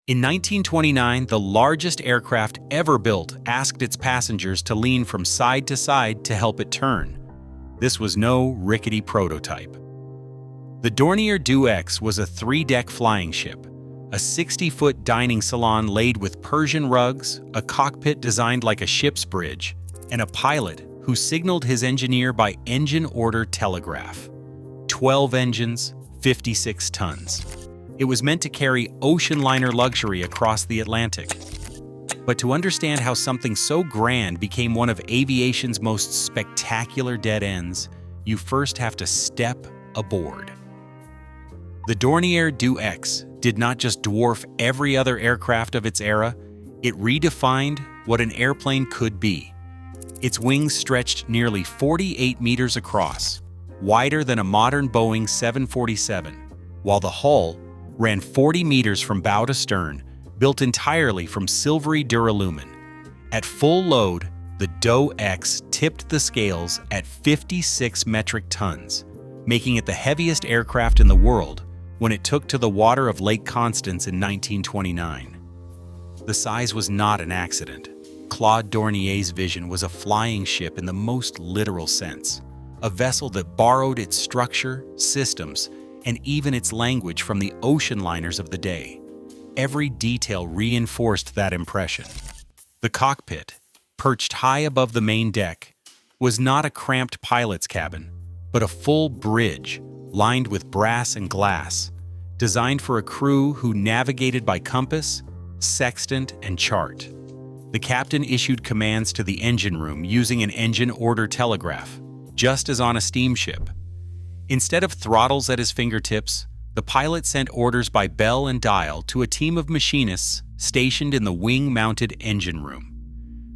In 1929, the largest aircraft ever built asked its passengers to lean from side to side to help it turn. This was no rickety prototype. The Dornier Do X was a 3-deck flying ship, a 60-foot dining salon laid with Persian rugs, a cockpit designed like a ship's bridge, and a pilot who signaled his engineer by engine order telegraph. 12 engines, 56 tons. It was meant to carry ocean liner luxury across the Atlantic. But to understand how something so grand became one of aviation's most spectacular dead ends, you first have to step aboard. The Dornier Do X did not just dwarf every other aircraft of its era, it redefined what an airplane could be. Its wings stretched nearly 48 meters across, wider than a modern Boeing 747, while the hull ran 40 meters from bow to stern, built entirely from silvery duralumin. At full load, the Do X tipped the scales at 56 metric tons, making it the heaviest aircraft in the world when it took to the water of Lake Constance in 1929. The size was not an accident. Claude Dornier's vision was a flying ship in the most literal sense, a vessel that borrowed its structure, systems, and even its language from the ocean liners of the day. Every detail reinforced that impression. The cockpit, perched high above the main deck, was not a cramped pilot's cabin, but a full bridge lined with brass and glass, designed for a crew who navigated by compass, sextant, and chart. The captain issued commands to the engine room using an engine order telegraph, just as on a steamship. Instead of throttles at his fingertips, the pilot sent orders by bell and dial to a team of machinists stationed in the wing-mounted engine room.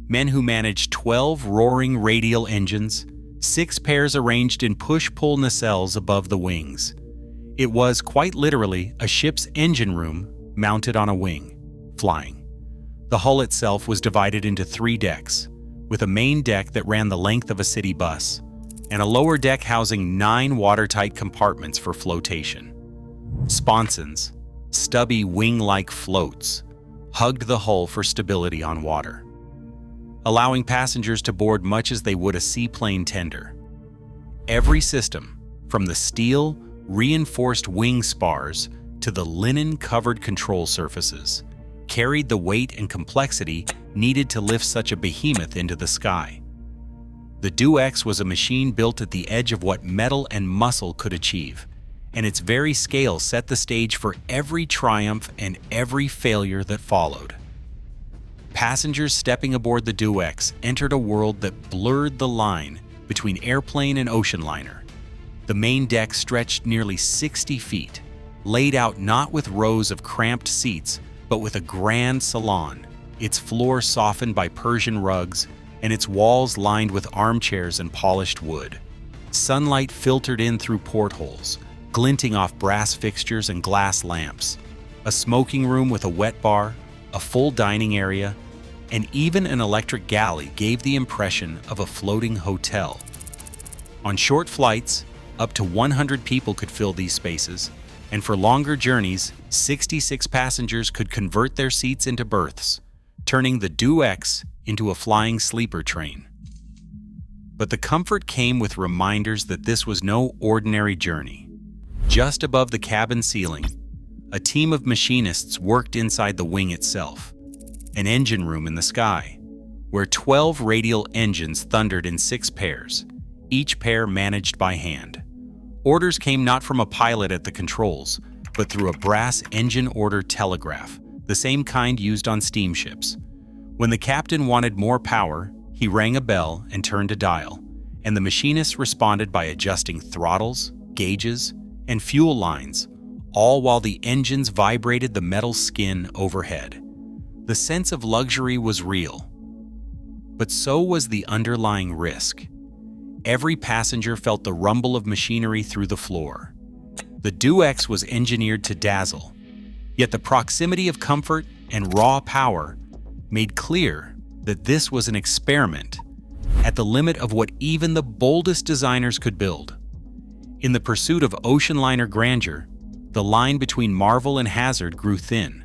Men who managed 12 roaring radial engines, 6 pairs arranged in push-pull nacelles above the wings. It was, quite literally, a ship's engine room mounted on a wing, flying. The hull itself was divided into 3 decks, with a main deck that ran the length of a city bus, and a lower deck housing 9 watertight compartments for flotation. Sponsons, stubby wing-like floats, hugged the hull for stability on water, allowing passengers to board much as they would a seaplane tender. Every system, from the steel, reinforced wing spars to the linen-covered control surfaces, carried the weight and complexity needed to lift such a behemoth into the sky. The Do X was a machine built at the edge of what metal and muscle could achieve, and its very scale set the stage for every triumph and every failure that followed. Passengers stepping aboard the Do X entered a world that blurred the line between airplane and ocean liner. The main deck stretched nearly 60 feet, laid out not with rows of cramped seats, but with a grand salon, its floor softened by Persian rugs, and its walls lined with armchairs and polished wood. Sunlight filtered in through portholes, glinting off brass fixtures and glass lamps. A smoking room with a wet bar, a full dining area, and even an electric galley gave the impression of a floating hotel. On short flights, up to 100 people could fill these spaces, and for longer journeys, 66 passengers could convert their seats into berths, turning the Do X into a flying sleeper train. But the comfort came with reminders that this was no ordinary journey. Just above the cabin ceiling, a team of machinists worked inside the wing itself, an engine room in the sky, where 12 radial engines thundered in 6 pairs, each pair managed by hand. Orders came not from a pilot at the controls, but through a brass engine order telegraph, the same kind used on steamships. When the captain wanted more power, he rang a bell and turned a dial, and the machinists responded by adjusting throttles, gauges, and fuel lines, all while the engines vibrated the metal skin overhead. The sense of luxury was real, but so was the underlying risk. Every passenger felt the rumble of machinery through the floor. The Do X was engineered to dazzle, yet the proximity of comfort and raw power made clear that this was an experiment at the limit of what even the boldest designers could build. In the pursuit of ocean liner grandeur, the line between marvel and hazard grew thin.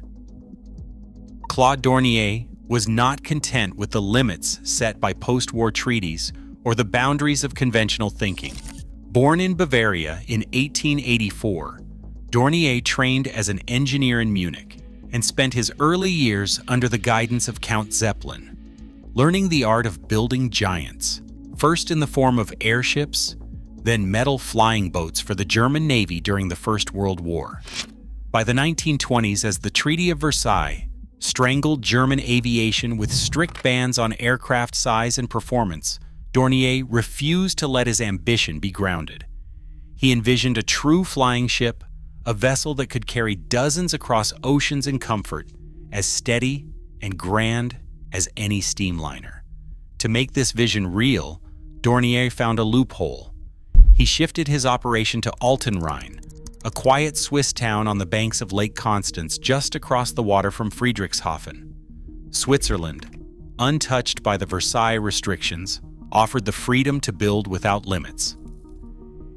Claude Dornier was not content with the limits set by post-war treaties or the boundaries of conventional thinking. Born in Bavaria in 1884, Dornier trained as an engineer in Munich and spent his early years under the guidance of Count Zeppelin, learning the art of building giants, first in the form of airships, then metal flying boats for the German Navy during the First World War. By the 1920s, as the Treaty of Versailles strangled German aviation with strict bans on aircraft size and performance, Dornier refused to let his ambition be grounded. He envisioned a true flying ship, a vessel that could carry dozens across oceans in comfort, as steady and grand as any steamliner. To make this vision real, Dornier found a loophole. He shifted his operation to Altenrhein, a quiet Swiss town on the banks of Lake Constance just across the water from Friedrichshafen. Switzerland, untouched by the Versailles restrictions, offered the freedom to build without limits.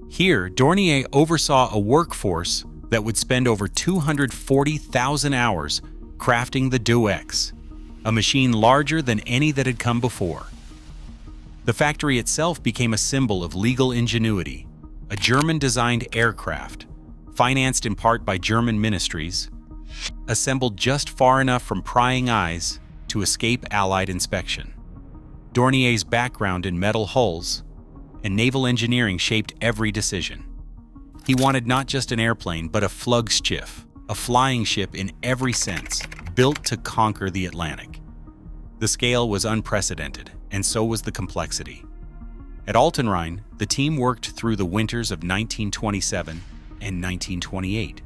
Here, Dornier oversaw a workforce that would spend over 240,000 hours crafting the Do X, a machine larger than any that had come before. The factory itself became a symbol of legal ingenuity, a German-designed aircraft, financed in part by German ministries, assembled just far enough from prying eyes to escape Allied inspection. Dornier's background in metal hulls and naval engineering shaped every decision. He wanted not just an airplane, but a Flugschiff, a flying ship in every sense, built to conquer the Atlantic. The scale was unprecedented, and so was the complexity. At Altenrhein, the team worked through the winters of 1927 and 1928,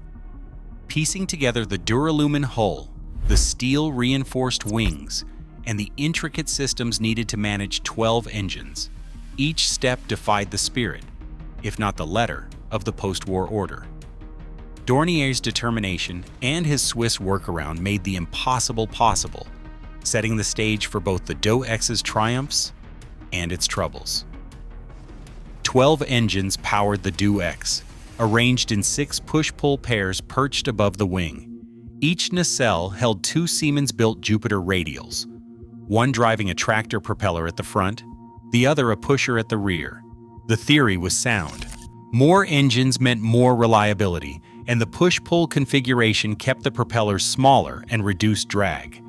piecing together the duralumin hull, the steel-reinforced wings, and the intricate systems needed to manage 12 engines. Each step defied the spirit, if not the letter, of the post-war order. Dornier's determination and his Swiss workaround made the impossible possible, setting the stage for both the Do X's triumphs and its troubles. 12 engines powered the Do X, arranged in 6 push-pull pairs perched above the wing. Each nacelle held 2 Siemens-built Jupiter radials, one driving a tractor propeller at the front, the other a pusher at the rear. The theory was sound. More engines meant more reliability, and the push-pull configuration kept the propellers smaller and reduced drag.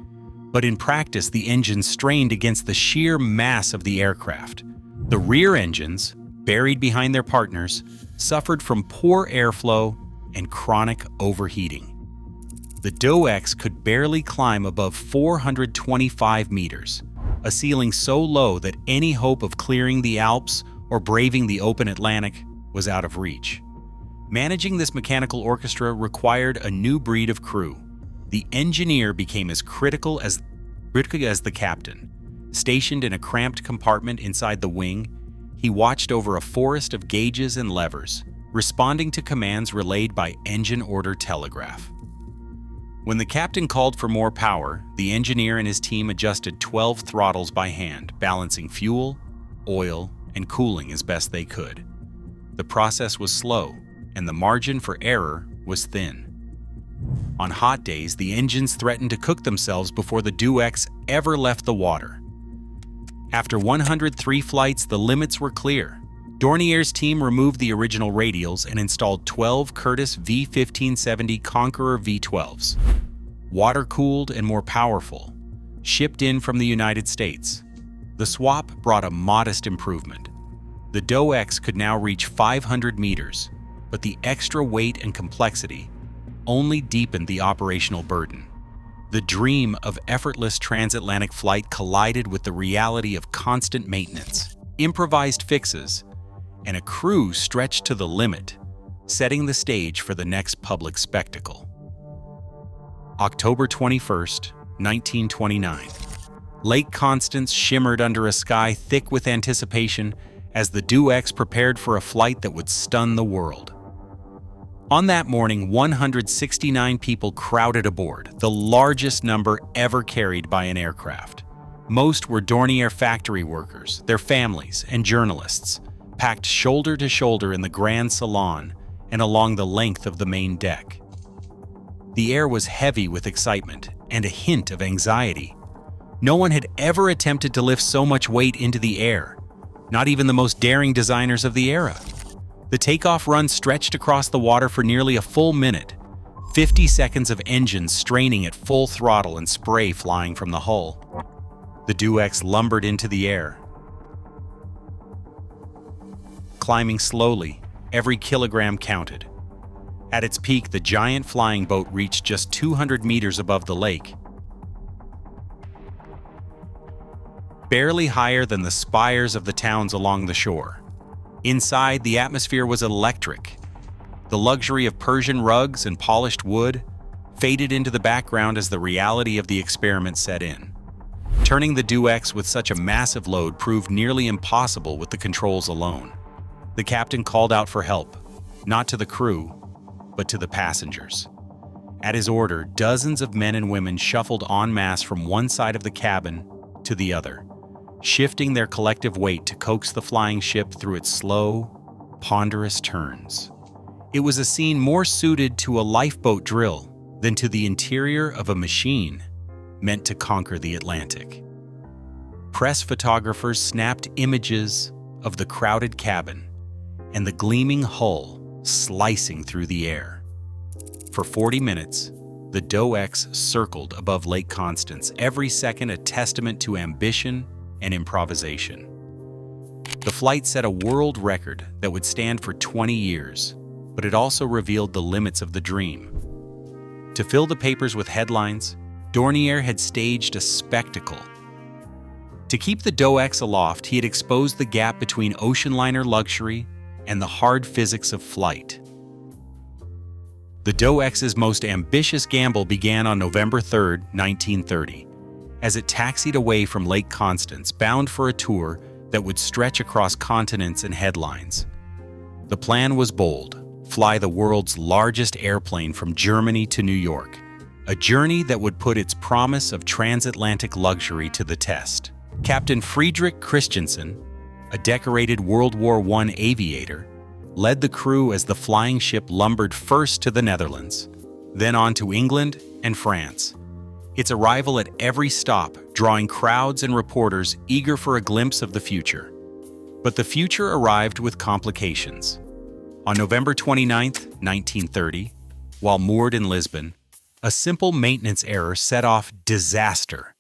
But in practice, the engines strained against the sheer mass of the aircraft. The rear engines, buried behind their partners, suffered from poor airflow and chronic overheating. The Do X could barely climb above 425 meters, a ceiling so low that any hope of clearing the Alps or braving the open Atlantic was out of reach. Managing this mechanical orchestra required a new breed of crew. The engineer became as critical as the captain. Stationed in a cramped compartment inside the wing, he watched over a forest of gauges and levers, responding to commands relayed by engine order telegraph. When the captain called for more power, the engineer and his team adjusted 12 throttles by hand, balancing fuel, oil, and cooling as best they could. The process was slow, and the margin for error was thin. On hot days, the engines threatened to cook themselves before the Do X ever left the water. After 103 flights, the limits were clear. Dornier's team removed the original radials and installed 12 Curtiss V-1570 Conqueror V-12s. Water-cooled and more powerful, shipped in from the United States. The swap brought a modest improvement. The Do X could now reach 500 meters, but the extra weight and complexity only deepened the operational burden. The dream of effortless transatlantic flight collided with the reality of constant maintenance, improvised fixes, and a crew stretched to the limit, setting the stage for the next public spectacle. October 21st, 1929. Lake Constance shimmered under a sky thick with anticipation as the Do X prepared for a flight that would stun the world. On that morning, 169 people crowded aboard, the largest number ever carried by an aircraft. Most were Dornier factory workers, their families, and journalists, packed shoulder to shoulder in the grand salon and along the length of the main deck. The air was heavy with excitement, and a hint of anxiety. No one had ever attempted to lift so much weight into the air, not even the most daring designers of the era. The takeoff run stretched across the water for nearly a full minute, 50 seconds of engines straining at full throttle and spray flying from the hull. The Do X lumbered into the air, climbing slowly, every kilogram counted. At its peak, the giant flying boat reached just 200 meters above the lake, barely higher than the spires of the towns along the shore. Inside, the atmosphere was electric. The luxury of Persian rugs and polished wood faded into the background as the reality of the experiment set in. Turning the Do X with such a massive load proved nearly impossible with the controls alone. The captain called out for help, not to the crew, but to the passengers. At his order, dozens of men and women shuffled en masse from one side of the cabin to the other, shifting their collective weight to coax the flying ship through its slow, ponderous turns. It was a scene more suited to a lifeboat drill than to the interior of a machine meant to conquer the Atlantic. Press photographers snapped images of the crowded cabin and the gleaming hull slicing through the air. For 40 minutes, the Do X circled above Lake Constance, every second a testament to ambition and improvisation. The flight set a world record that would stand for 20 years, but it also revealed the limits of the dream. To fill the papers with headlines, Dornier had staged a spectacle. To keep the Do X aloft, he had exposed the gap between ocean liner luxury and the hard physics of flight. The Do X's most ambitious gamble began on November 3, 1930, as it taxied away from Lake Constance, bound for a tour that would stretch across continents and headlines. The plan was bold: fly the world's largest airplane from Germany to New York, a journey that would put its promise of transatlantic luxury to the test. Captain Friedrich Christiansen, a decorated World War I aviator, led the crew as the flying ship lumbered first to the Netherlands, then on to England and France. Its arrival at every stop, drawing crowds and reporters eager for a glimpse of the future. But the future arrived with complications. On November 29, 1930, while moored in Lisbon, a simple maintenance error set off disaster.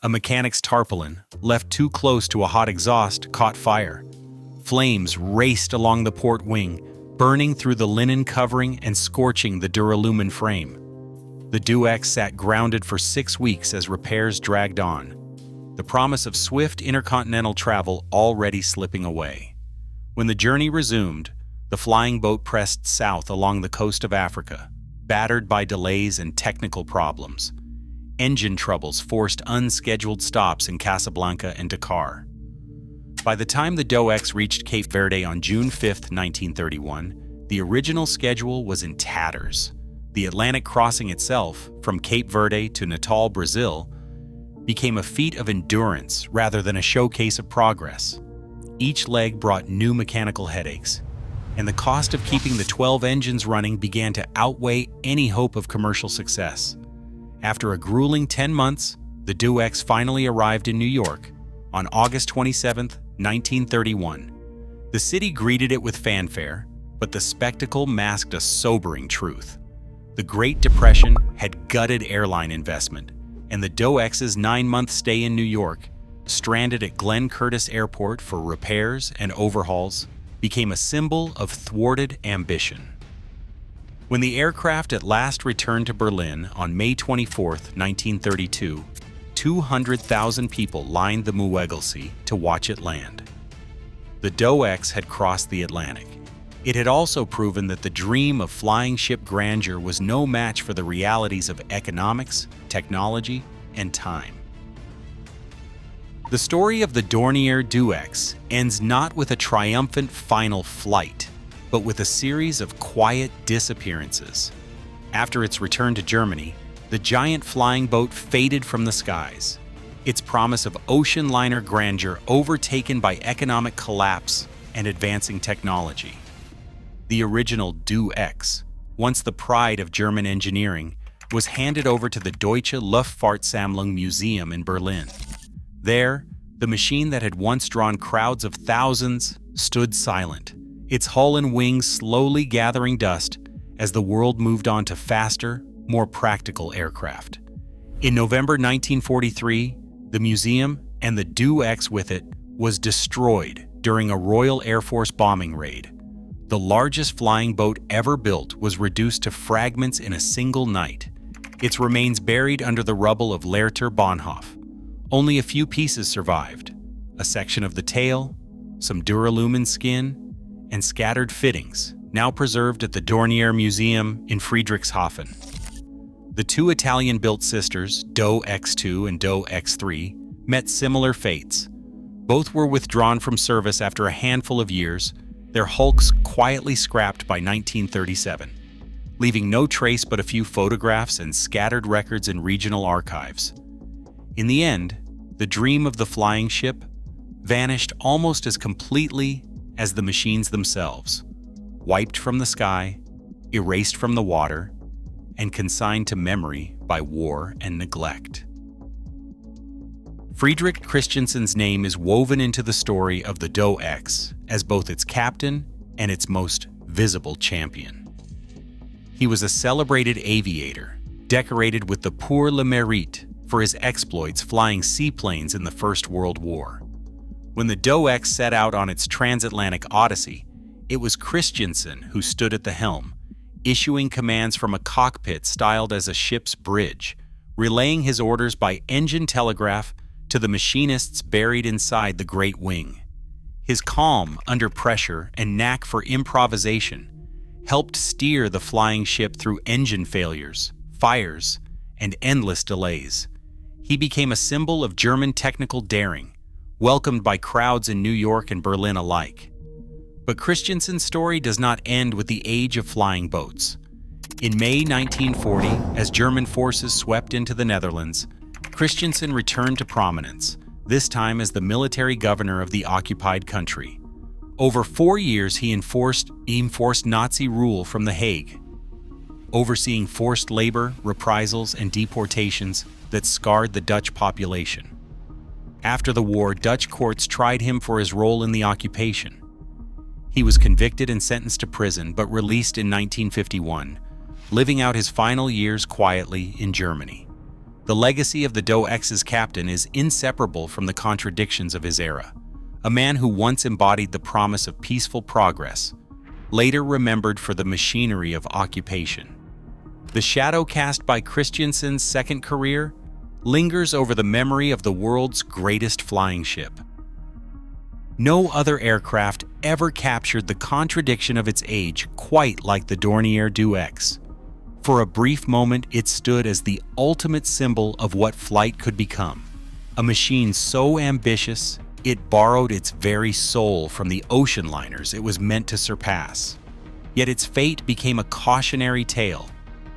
A mechanic's tarpaulin, left too close to a hot exhaust, caught fire. Flames raced along the port wing, burning through the linen covering and scorching the duralumin frame. The Do X sat grounded for 6 weeks as repairs dragged on, the promise of swift intercontinental travel already slipping away. When the journey resumed, the flying boat pressed south along the coast of Africa, battered by delays and technical problems. Engine troubles forced unscheduled stops in Casablanca and Dakar. By the time the Do X reached Cape Verde on June 5, 1931, the original schedule was in tatters. The Atlantic crossing itself, from Cape Verde to Natal, Brazil, became a feat of endurance rather than a showcase of progress. Each leg brought new mechanical headaches, and the cost of keeping the 12 engines running began to outweigh any hope of commercial success. After a grueling 10 months, the Do X finally arrived in New York on August 27, 1931. The city greeted it with fanfare, but the spectacle masked a sobering truth. The Great Depression had gutted airline investment, and the Do X's 9-month stay in New York, stranded at Glenn Curtis Airport for repairs and overhauls, became a symbol of thwarted ambition. When the aircraft at last returned to Berlin on May 24, 1932, 200,000 people lined the Muegelsee to watch it land. The Do X had crossed the Atlantic. It had also proven that the dream of flying ship grandeur was no match for the realities of economics, technology, and time. The story of the Dornier Do X ends not with a triumphant final flight, but with a series of quiet disappearances. After its return to Germany, the giant flying boat faded from the skies, its promise of ocean liner grandeur overtaken by economic collapse and advancing technology. The original Do X, once the pride of German engineering, was handed over to the Deutsche Luftfahrtsammlung Museum in Berlin. There, the machine that had once drawn crowds of thousands stood silent, its hull and wings slowly gathering dust as the world moved on to faster, more practical aircraft. In November 1943, the museum, and the Do X with it, was destroyed during a Royal Air Force bombing raid. The largest flying boat ever built was reduced to fragments in a single night, its remains buried under the rubble of Lehrter Bahnhof. Only a few pieces survived: a section of the tail, some duralumin skin, and scattered fittings, now preserved at the Dornier Museum in Friedrichshafen. The two Italian-built sisters, Do X2 and Do X3, met similar fates. Both were withdrawn from service after a handful of years, their hulks quietly scrapped by 1937, leaving no trace but a few photographs and scattered records in regional archives. In the end, the dream of the flying ship vanished almost as completely as the machines themselves, wiped from the sky, erased from the water, and consigned to memory by war and neglect. Friedrich Christiansen's name is woven into the story of the Do X as both its captain and its most visible champion. He was a celebrated aviator, decorated with the Pour le Mérite for his exploits flying seaplanes in the First World War. When the Do X set out on its transatlantic odyssey, it was Christiansen who stood at the helm, issuing commands from a cockpit styled as a ship's bridge, relaying his orders by engine telegraph to the machinists buried inside the great wing. His calm under pressure and knack for improvisation helped steer the flying ship through engine failures, fires, and endless delays. He became a symbol of German technical daring, welcomed by crowds in New York and Berlin alike. But Christiansen's story does not end with the age of flying boats. In May 1940, as German forces swept into the Netherlands, Christiansen returned to prominence, this time as the military governor of the occupied country. Over 4 years, he enforced Nazi rule from The Hague, overseeing forced labor, reprisals, and deportations that scarred the Dutch population. After the war, Dutch courts tried him for his role in the occupation. He was convicted and sentenced to prison, but released in 1951, living out his final years quietly in Germany. The legacy of the Do X's captain is inseparable from the contradictions of his era. A man who once embodied the promise of peaceful progress, later remembered for the machinery of occupation. The shadow cast by Christiansen's second career lingers over the memory of the world's greatest flying ship. No other aircraft ever captured the contradiction of its age quite like the Dornier Do X. For a brief moment, it stood as the ultimate symbol of what flight could become. A machine so ambitious, it borrowed its very soul from the ocean liners it was meant to surpass. Yet its fate became a cautionary tale,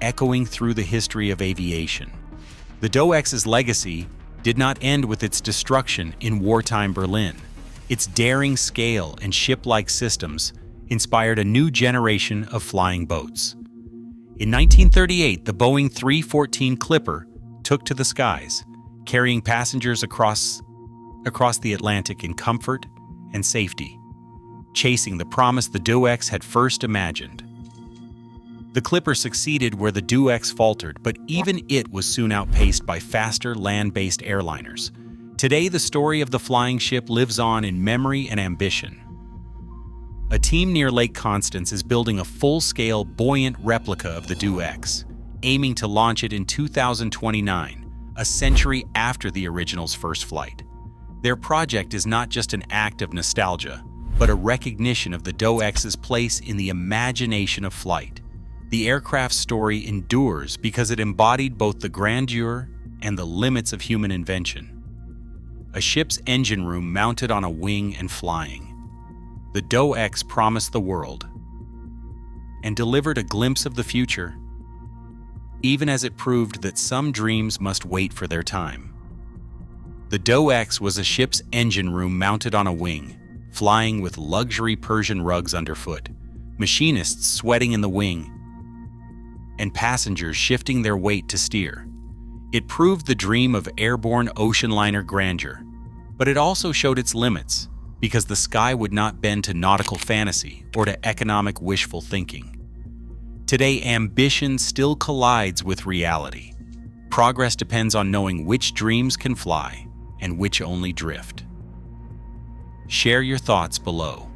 echoing through the history of aviation. The Do X's legacy did not end with its destruction in wartime Berlin. Its daring scale and ship-like systems inspired a new generation of flying boats. In 1938, the Boeing 314 Clipper took to the skies, carrying passengers across the Atlantic in comfort and safety, chasing the promise the Do X had first imagined. The Clipper succeeded where the Do X faltered, but even it was soon outpaced by faster land-based airliners. Today, the story of the flying ship lives on in memory and ambition. A team near Lake Constance is building a full-scale, buoyant replica of the Do X, aiming to launch it in 2029, a century after the original's first flight. Their project is not just an act of nostalgia, but a recognition of the Do X's place in the imagination of flight. The aircraft's story endures because it embodied both the grandeur and the limits of human invention. A ship's engine room mounted on a wing and flying. The Do X promised the world and delivered a glimpse of the future, even as it proved that some dreams must wait for their time. The Do X was a ship's engine room mounted on a wing, flying with luxury Persian rugs underfoot, machinists sweating in the wing, and passengers shifting their weight to steer. It proved the dream of airborne ocean liner grandeur, but it also showed its limits because the sky would not bend to nautical fantasy or to economic wishful thinking. Today, ambition still collides with reality. Progress depends on knowing which dreams can fly and which only drift. Share your thoughts below.